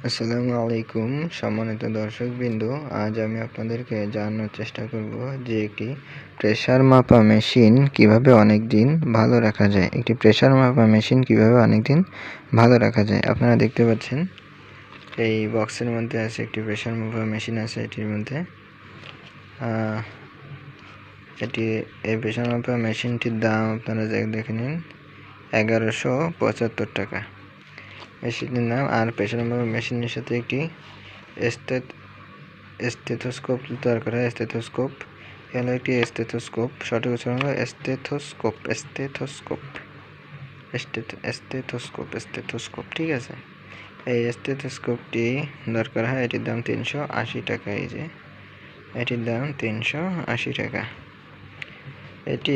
আসসালামু আলাইকুম সম্মানিত দর্শকবৃন্দ, আজ আমি আপনাদেরকে জানানোর চেষ্টা করব যে একটি প্রেসার মাপা মেশিন কিভাবে অনেক দিন ভালো রাখা যায়। একটি প্রেসার মাপা মেশিন কিভাবে অনেক দিন ভালো রাখা যায়। আপনারা দেখতে পাচ্ছেন এই বক্সের মধ্যে আছে একটি প্রেসার মাপা মেশিন আছে। এটির মধ্যে এই প্রেসার মাপা মেশিনটির দাম আপনারা দেখে নিন 1175 টাকা মেশিনের নাম। আর প্রেসার মাপা মেশিনের সাথে একটি স্টেথোস্কোপ তৈরি করা হয়। স্টেথোস্কোপ হলো একটি স্টেথোস্কোপ, সঠিক উচ্চারণ হলো স্টেথোস্কোপ। স্টেথোস্কোপ ঠিক আছে। এই স্টেথোস্কোপটি দরকার হয়। এটির দাম 380 টাকা। এই যে এটির দাম 380 টাকা। এটি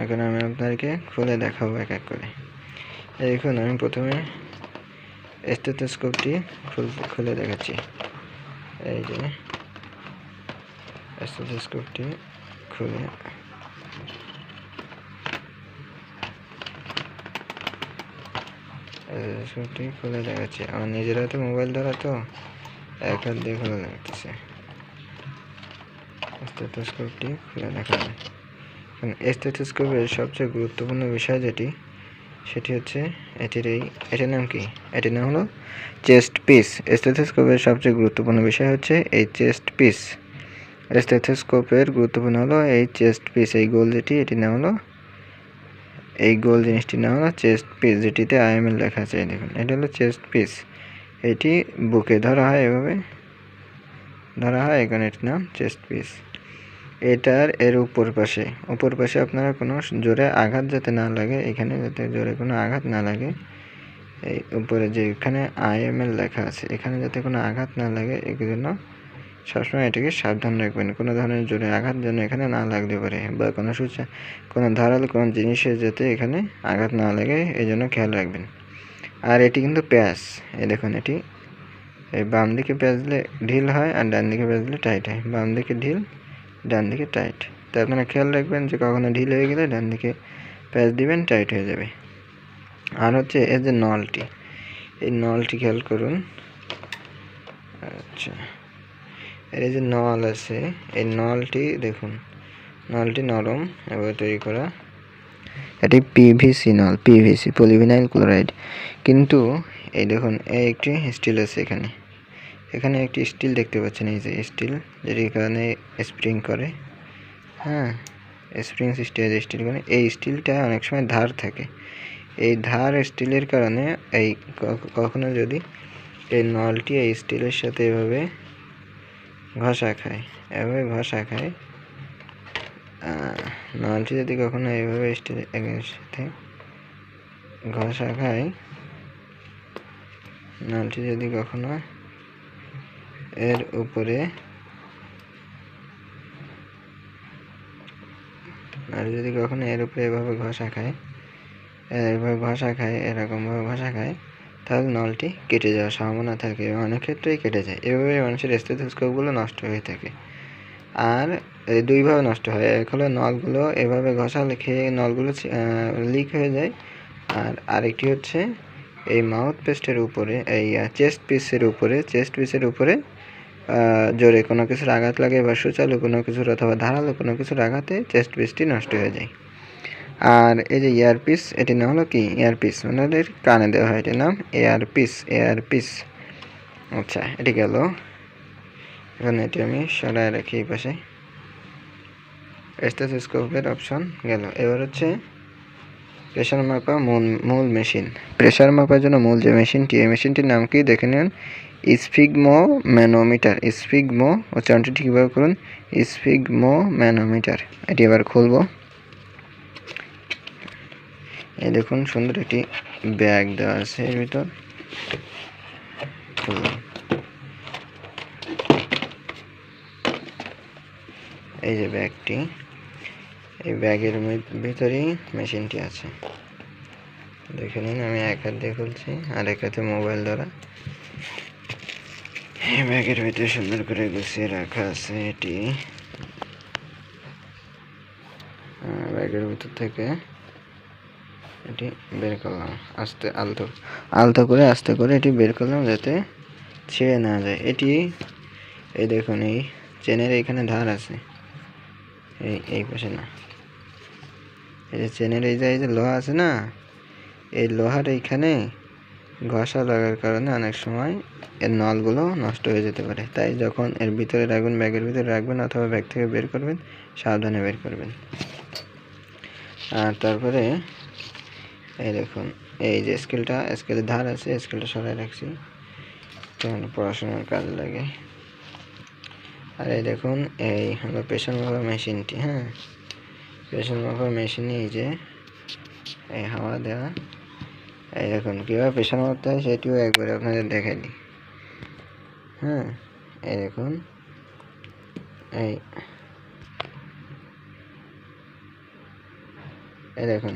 এখন আমি আপনাদেরকে খুলে দেখাবো এক এক করে। এখন আমি প্রথমে স্টেথোস্কোপটি খুলে দেখাচ্ছি। এই যে স্টেথোস্কোপটি খুলে দেখাচ্ছি। আমার নিজের হাতে মোবাইল ধরা তো এক হাত দিয়ে খোলা লাগতেছে। স্টেথোস্কোপটি খুলে দেখা যায়। স্টেথোস্কোপের সবচেয়ে গুরুত্বপূর্ণ বিষয় সেটি হচ্ছে এটির নাম কি? এটির নাম হলো চেস্ট পিস। স্টেথোস্কোপের সবচেয়ে গুরুত্বপূর্ণ বিষয় হচ্ছে এই চেস্ট পিস। স্টেথোস্কোপের গুরুত্বপূর্ণ হলো এই চেস্ট পিস। এই গোল এটির নাম হলো, এই গোল জিনিসটির নাম হলো চেস্ট পিস, যেটিতে IML লেখা আছে। দেখুন, এটা হলো চেস্ট পিস। এটি বুকে ধরা হয়, এভাবে ধরা হয়, এখানে এটির নাম চেস্ট পিস। এর উপর পাশে আপনারা কোনো জোরে আঘাত যাতে না লাগে, এখানে যাতে জোরে কোনো আঘাত না লাগে, এই উপরে যে এখানে IML লেখা আছে, এখানে যাতে কোনো আঘাত না লাগে, এর জন্য সবসময় এটাকে সাবধান রাখবেন। কোনো ধরনের জোরে আঘাত যেন এখানে না লাগতে পারে, বা কোনো ধারালো কোনো জিনিসের যাতে এখানে আঘাত না লাগে, এই জন্য খেয়াল রাখবেন। আর এটি কিন্তু প্যাঁচ, এই দেখুন, এটি এই বাম দিকে প্যাঁচলে ঢিল হয় আর ডান দিকে প্যাঁচলে টাইট হয়। বাম দিকে ঢিল, ডান দিকে টাইট। তো আপনারা খেয়াল রাখবেন যে কখনো ঢিল হয়ে গেলে ডান দিকে প্যাঁচ দিবেন, টাইট হয়ে যাবে। আর হচ্ছে এই যে নলটি, এই নলটি খেয়াল করুন। আচ্ছা, এর যে নল আছে, এই নলটি দেখুন, নলটি নরম এভাবে তৈরি করা। এটি PVC নল, PVC পলিভিনাইল ক্লোরাইড। কিন্তু এই দেখুন, এই একটি স্টিল আছে এখানে একটি স্টিল দেখতে পাচ্ছেন। এই যে স্টিল, যেটির কারণে স্প্রিং করে, হ্যাঁ, স্প্রিং স্টিল করে। এই স্টিলটা অনেক সময় ধার থাকে। এই ধার স্টিলের কারণে এই কখনো যদি এই নলটি এই স্টিলের সাথে এভাবে ঘষা খায়, নলটি যদি কখনো এইভাবে স্টিলের সাথে ঘষা খায়, নলটি যদি কখনো এর উপরে এভাবে ঘষা খায়, এরকমভাবে ঘষা খায়, তাহলে নলটি কেটে যাওয়ার সম্ভাবনা থাকে। অনেক ক্ষেত্রেই কেটে যায়। এভাবে মানুষের স্টেথোস্কোপগুলো নষ্ট হয়ে থাকে। আর দুইভাবে নষ্ট হয়। এক হলো নলগুলো এভাবে ঘষালে খেয়ে নলগুলো লিক হয়ে যায়। আর আরেকটি হচ্ছে এই মাউথ পেস্টের উপরে, এই চেস্ট পিসের উপরে জোরে কোনো কিছুর আঘাত লাগে, বা সুচালু কোনো কিছুর অথবা ধারালো কোনো কিছুর আঘাতে চেস্ট পিসটি নষ্ট হয়ে যায়। আর এই যে ইয়ারপিস, এটির নাম হলো কি? ইয়ারপিস, মানে কানে দেওয়া হয়, এটির নাম এয়ারপিস। আচ্ছা, এটি গেল। এখন এটি আমি সরাই রাখি এই পাশে। স্টেথোস্কোপের অপশন গেল। এবার হচ্ছে প্রেসার মাপা মূল মেশিন। প্রেসার মাপার জন্য মূল যে মেশিনটি, এই মেশিনটির নাম কি দেখে নিন? স্ফিগমোম্যানোমিটার। উচ্চারণটি ঠিকভাবে করুন, স্ফিগমোম্যানোমিটার। এটি এবার খুলব। এই দেখুন, সুন্দর একটি ব্যাগ দেওয়া আছে এর ভিতর। এই যে ব্যাগটি, এই ব্যাগের ভিতরেই মেশিনটি আছে। দেখে নিন, আমি এক হাত দিয়ে খুলছি আর এক হাতে মোবাইল ধরা। এই ব্যাগের ভিতরে সুন্দর করে গুছিয়ে রাখা আছে। এটি ব্যাগের ভিতর থেকে এটি বের করলাম, আস্তে করে এটি বের করলাম, যাতে ছিঁড়ে না যায়। এটি এই দেখুন, এই চেনের এইখানে ধার আছে, এই পাশে না, এই যে চেনের এই যে লোহা আছে না, এই লোহার এইখানে ঘষা লাগার কারণে অনেক সময় এর নলগুলো নষ্ট হয়ে যেতে পারে। তাই যখন এর ভিতরে রাখবেন, ব্যাগের ভিতরে রাখবেন অথবা ব্যাগ থেকে বের করবেন, সাবধানে বের করবেন। আর তারপরে এই দেখুন, এই যে স্কেলের ধার আছে, স্কেলটা সরাই রাখছি, তখন পড়াশোনার কাজে লাগে। আর এই দেখুন, এই হলো প্রেশার মাপার মেশিনটি। হ্যাঁ, প্রেশার মাপার মেশিনে এই যে এই হাওয়া দেওয়া, এই দেখুন কীভাবে প্রেশার মাপতে হয় সেটিও একবারে আপনাদের দেখাই দিই। হ্যাঁ, এই দেখুন, এই দেখুন,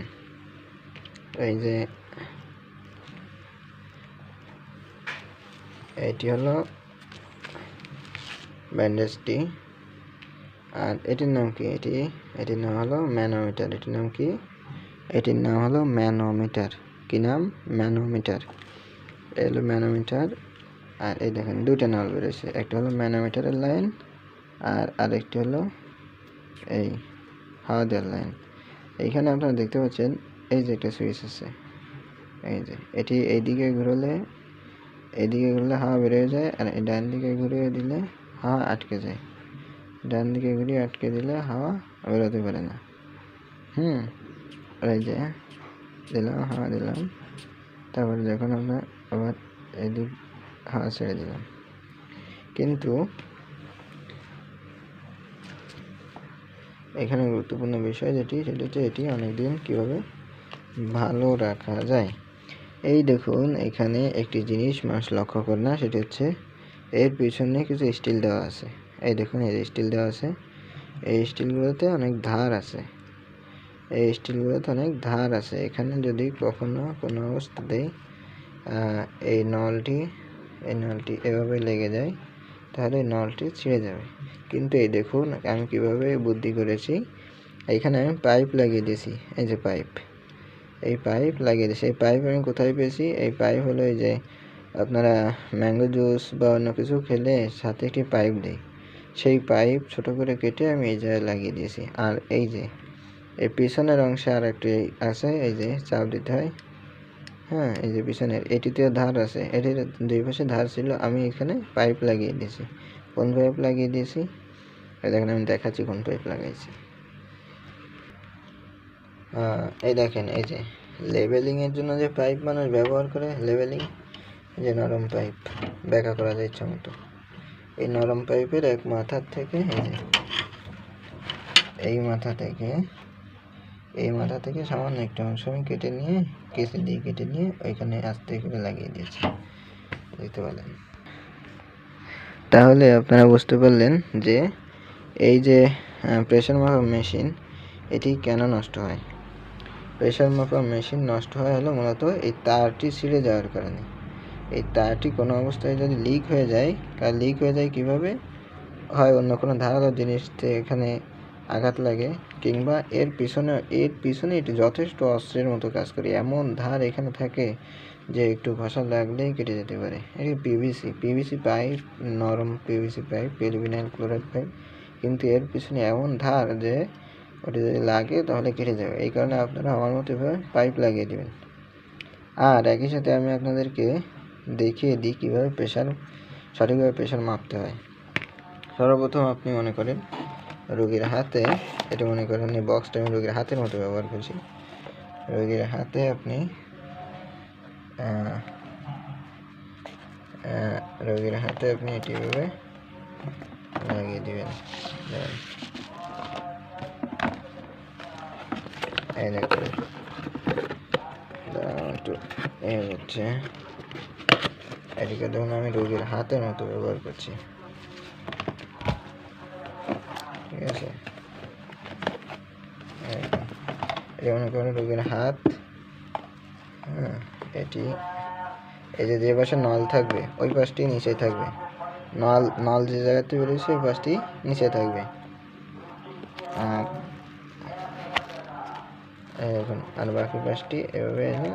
এই যে এটি হলো ব্যান্ডেজটি। আর এটির নাম কি? এটির নাম হলো ম্যানোমিটার। এটির নাম কি? এটির নাম হলো ম্যানোমিটার। কি নাম? ম্যানোমিটার। এই হলো ম্যানোমিটার। আর এই দেখেন দুইটা নল বেরোছে, একটা হলো ম্যানোমিটারের লাইন আর আরেকটি হলো এই হাওয়া দেওয়ার লাইন। এইখানে আপনারা দেখতে পাচ্ছেন এই যে একটা সুইচ আছে, এই যে এটি এইদিকে ঘুরলে হাওয়া বেরিয়ে যায়, আর এই ডান দিকে ঘুরিয়ে দিলে হাওয়া আটকে যায়। ডান দিকে ঘুরিয়ে আটকে দিলে হাওয়া বেরোতে পারে না। এই যে দিলাম, হাওয়া দিলাম, তারপরে যখন আমরা আবার এদিক হাওয়া ছেড়ে দিলাম। কিন্তু এখানে গুরুত্বপূর্ণ বিষয় সেটি হচ্ছে এটি অনেকদিন কীভাবে ভালো রাখা যায়। এই দেখুন, এখানে একটি জিনিস মানুষ লক্ষ্য করে না, সেটি হচ্ছে এর পিছনে কিছু স্টিল দেওয়া আছে। এই দেখুন, এই স্টিল দেওয়া আছে, এই স্টিলগুলোতে অনেক ধার আছে। এখানে যদি কখনো কোনো অবস্থাতেই এই নলটি এভাবে লেগে যায়, তাহলে নলটি ছিঁড়ে যাবে। কিন্তু এই দেখুন আমি কিভাবে বুদ্ধি করেছি। এইখানে আমি পাইপ লাগিয়ে দিয়েছি, এই যে এই পাইপ লাগিয়ে দিয়েছি। এই পাইপ আমি কোথায় পেয়েছি? এই পাইপ হলো এই যে আপনারা ম্যাঙ্গো জুস বা অন্য কিছু খেলে সাথে একটি পাইপ দেয়, সেই পাইপ ছোট করে কেটে আমি এই জায়গায় লাগিয়ে দিয়েছি। আর এই যে এই পিছনের অংশে আর একটি আছে, এই যে চাপ দিতে হয়। হ্যাঁ, এই যে পিছনের এটিতেও ধার আছে, এটির দুই পাশে ধার ছিল, আমি এখানে পাইপ লাগিয়ে দিয়েছি। কোন পাইপ লাগিয়ে দিয়েছি? দেখেন, আমি দেখাচ্ছি কোন পাইপ লাগাইছি। এই দেখেন, এই যে লেবেলিংয়ের জন্য যে পাইপ মানুষ ব্যবহার করে, লেবেলিং, যে নরম পাইপ ব্যাখ্যা করা যায় ইচ্ছা মতো, এই নরম পাইপের এক মাথার থেকে এই মাথা থেকে সামান্য একটা অংশ আমি কেটে নিয়ে কেসে দিয়ে কেটে নিয়ে ওইখানে আস্তে করে লাগিয়ে দিয়েছি, দেখতে পেলেন। তাহলে আপনারা বুঝতে পারলেন যে এই যে প্রেশার মাপার মেশিন এটি কেন নষ্ট হয়। প্রেশার মাপার মেশিন নষ্ট হয় হলো মূলত এই তারটি ছিঁড়ে যাওয়ার কারণে। এই তারটি কোনো অবস্থায় যদি লিক হয়ে যায়, কীভাবে হয়? অন্য কোনো ধারালো জিনিস এখানে আঘাত লাগে, কিংবা এর পিছনে এটি যথেষ্ট অস্ত্রের মতো কাজ করে। এমন ধার এখানে থাকে যে একটু ঘষা লাগলেই কেটে যেতে পারে। এটি পিভিসি পাইপ, নরম PVC pipe, polyvinyl chloride pipe, কিন্তু এর পিছনে এমন ধার যে ওটা যদি লাগে তাহলে কেটে যাবে। এই কারণে আপনারা আমার মতো এভাবে পাইপ লাগিয়ে দেবেন। আর একই সাথে আমি আপনাদেরকে দেখিয়ে দিই কীভাবে সঠিকভাবে প্রেশার মাপতে হয়। সর্বপ্রথম আপনি মনে করেন রোগীর হাতে, এটা মনে করেন এই বক্সটা আমি রোগীর হাতের মতো ব্যবহার করছি। রোগীর হাতে আপনি এটি এভাবে লাগিয়ে দিবেন। এই দেখুন, হচ্ছে এটিকে দেখুন আমি রোগীর হাতের মতো ব্যবহার করছি, ঠিক আছে? এটা মনে করেন রোগীর হাত। হ্যাঁ, এটি এই যে পাশে নল থাকবে ওই পাশটি নিচে থাকবে, নল যে জায়গাতে বেরিয়েছে ওই পাশটি নিচে থাকবে। আর এখন বাকি পাশটি এভাবে এনে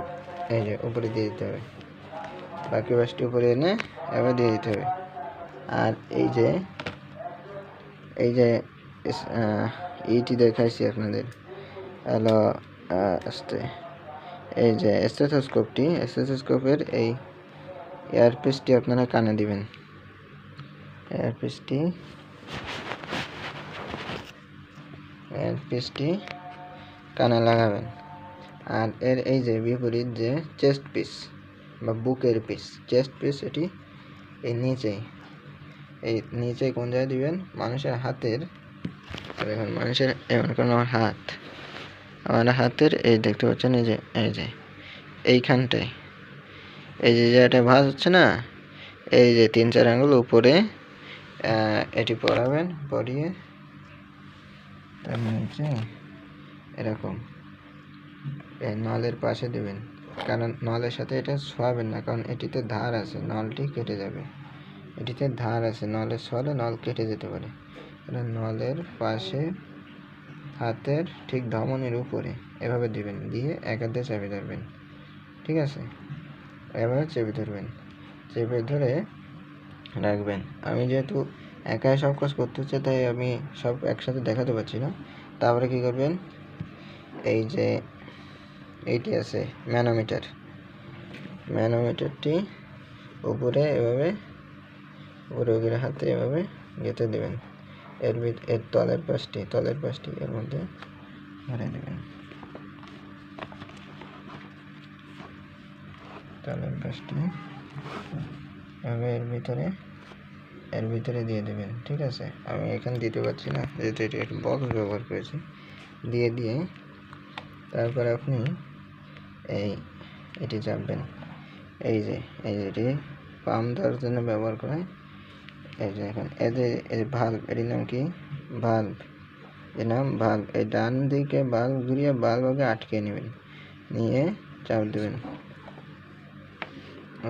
এই যে উপরে দিয়ে দিতে হবে। বাকি পাশটি উপরে এনে এভাবে দিয়ে দিতে হবে। আর এই যে এইটি দেখাইছি আপনাদের হলো আস্তে, এই যে স্টেথোস্কোপের এই এয়ারপিসটি আপনারা কানে দিবেন, এয়ারপিসটি কানে লাগাবেন। আর এর এই যে বিপরীত যে চেস্ট পিস বা বুকের পিস, চেস্ট পিস এটি এই নিচে কোন জায়গায় দিবেন, মানুষের হাতের, দেখুন মানুষের এমন কোনো আমার হাতের এই দেখতে পাচ্ছেন এই যে এইখানটায় এই যে জায়গাটা ভাঁজ হচ্ছে না, এই যে 3-4 আঙ্গুল উপরে এটি পরাবেন, পরিয়ে তার নিচে এরকম এই নলের পাশে দেবেন। কারণ নলের সাথে এটা ছোঁয়াবেন না, কারণ এটিতে ধার আছে, নলটি কেটে যাবে। এটিতে ধার আছে, নলের ছোঁয়ালে নল কেটে যেতে পারে। নলের পাশে হাতের ঠিক ধমনীর উপরে এভাবে দিবেন, দিয়ে এক হাতে চেপে ধরবেন। ঠিক আছে, এভাবে চেপে ধরবেন, চেপে ধরে রাখবেন। আমি যেহেতু একাই সব কাজ করতে হচ্ছে, তাই আমি সব একসাথে দেখাতে পারছি না। তারপরে কি করবেন, এই যে এইটি আছে ম্যানোমিটারটি উপরে এভাবে উপরে হাতে এভাবে গেঁথে দেবেন। এর তলের পাশটি এর মধ্যে ভরে দেবেন, তলের পাশটি এভাবে এর ভিতরে দিয়ে দেবেন। ঠিক আছে, আমি এখানে দিতে পারছি না যেহেতু এটি একটু বক্স ব্যবহার করেছি। দিয়ে তারপর আপনি এটি চাপবেন। এই যে এটি পাম্প দেওয়ার জন্য ব্যবহার করে। এই যে এখন এই যে ভাল্ব, এটির নাম কি, ভাল্ব, এর নাম ভাল্ব। এই ডান দিকে ভাল্ব ঘুরিয়ে ভাল্ব আগে আটকে নেবেন, নিয়ে চাপ দেবেন।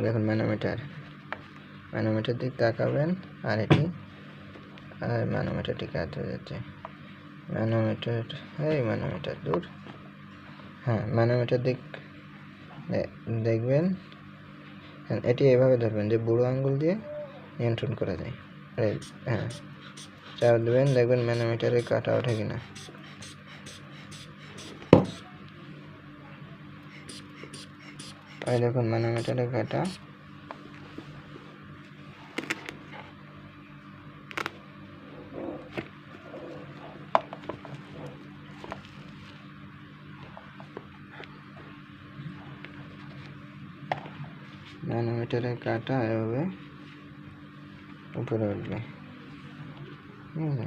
দেখুন ম্যানোমিটার দিক তাকাবেন, আর ম্যানোমিটারটি কাজ হয়ে যাচ্ছে। ম্যানোমিটার দূর, হ্যাঁ ম্যানোমিটার দিক দেখবেন। এটি এভাবে ধরবেন যে বুড়ো আঙ্গুল দিয়ে নিয়ন্ত্রণ করা যায়। হ্যাঁ, চাপ দেবেন, দেখবেন ম্যানোমিটারে কাটা ওঠে কিনা। দেখুন ম্যানোমিটারে কাটা এভাবে উপরে উঠবে। ঠিক আছে,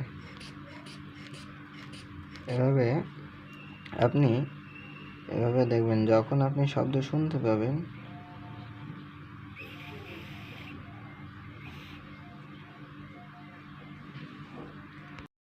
এভাবে দেখবেন, যখন আপনি শব্দ শুনতে পাবেন